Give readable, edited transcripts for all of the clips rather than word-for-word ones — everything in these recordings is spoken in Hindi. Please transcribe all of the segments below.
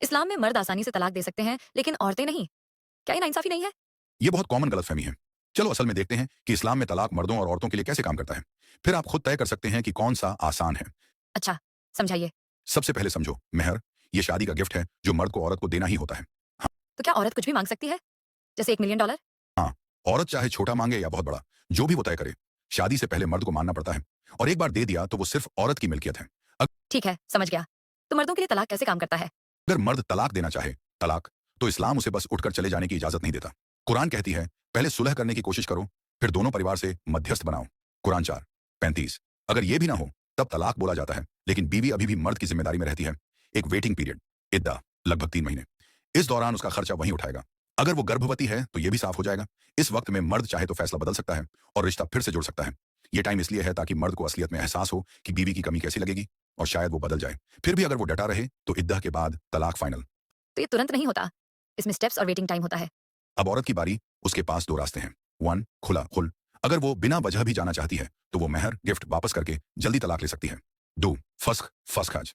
इस्लाम में मर्द आसानी से तलाक दे सकते हैं, लेकिन औरतें नहीं। क्या ये नाइंसाफी नहीं है? ये बहुत कॉमन गलतफहमी है। चलो असल में देखते हैं कि इस्लाम में तलाक मर्दों और औरतों के लिए कैसे काम करता है। फिर आप खुद तय कर सकते हैं कि कौन सा आसान है। अच्छा, समझाइए। सबसे पहले समझो, मेहर ये शादी का गिफ्ट है जो मर्द को औरत को देना ही होता है। हाँ। तो क्या औरत कुछ भी मांग सकती है? जैसे $1 मिलियन? हाँ, औरत चाहे छोटा मांगे या बहुत बड़ा, जो भी वो तय करे, शादी से पहले मर्द को मानना पड़ता है। और एक बार दे दिया तो वो सिर्फ औरत की मिल्कियत है। ठीक है, समझ गया। तो मर्दों के लिए तलाक कैसे काम करता है? अगर मर्द तलाक देना चाहे, तलाक, तो इस्लाम उसे बस उठकर चले जाने की इजाजत नहीं देता। कुरान कहती है, पहले सुलह करने की कोशिश करो, फिर दोनों परिवार से मध्यस्थ बनाओ। कुरान 4:35। अगर ये भी ना हो, तब तलाक बोला जाता है, लेकिन बीवी अभी भी मर्द की जिम्मेदारी में रहती है। एक वेटिंग पीरियड, इद्दा, लगभग 3 महीने। इस दौरान उसका खर्चा वहीं उठाएगा। अगर वो गर्भवती है तो ये भी साफ हो जाएगा। इस वक्त में मर्द चाहे तो फैसला बदल सकता है और रिश्ता फिर से जुड़ सकता है। ये टाइम इसलिए है ताकि मर्द को असलियत में एहसास हो कि बीवी की कमी कैसी लगेगी, और शायद वो बदल जाए। फिर भी अगर वो डटा रहे तो इद्दा के बाद तलाक फाइनल। तो ये तुरंत नहीं होता। इसमें स्टेप्स और वेटिंग टाइम होता है। अब औरत की बारी। उसके पास 2 रास्ते हैं। 1, खुला खुल। अगर वो बिना वजह भी जाना चाहती है तो वो मेहर गिफ्ट वापस करके जल्दी तलाक ले सकती है। 2, फस्ख फस्ख आज।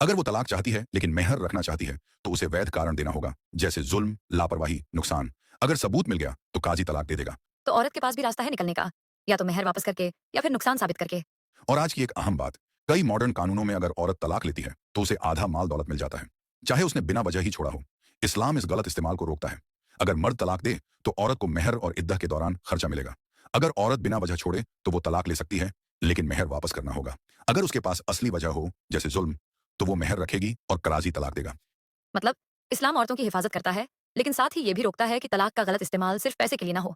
अगर वो तलाक चाहती है लेकिन मेहर रखना चाहती है तो उसे वैध कारण देना होगा, जैसे जुल्म, लापरवाही, नुकसान। अगर सबूत मिल गया तो काजी तलाक दे देगा। तो औरत के पास भी रास्ता है निकलने का, या तो मेहर वापस करके या फिर नुकसान साबित करके। और आज की एक अहम बात, कई मॉडर्न कानूनों में अगर औरत तलाक लेती है तो उसे आधा माल दौलत मिल जाता है, चाहे उसने बिना वजह ही छोड़ा हो। इस्लाम इस गलत इस्तेमाल को रोकता है। अगर मर्द तलाक दे तो औरत को मेहर और इद्दा के दौरान खर्चा मिलेगा। अगर औरत बिना वजह छोड़े तो वो तलाक ले सकती है, लेकिन मेहर वापस करना होगा। अगर उसके पास असली वजह हो, जैसे जुल्म, तो वो मेहर रखेगी और कराजी तलाक देगा। मतलब इस्लाम औरतों की हिफाजत करता है, लेकिन साथ ही ये भी रोकता है कि तलाक का गलत इस्तेमाल सिर्फ पैसे के लिए ना हो।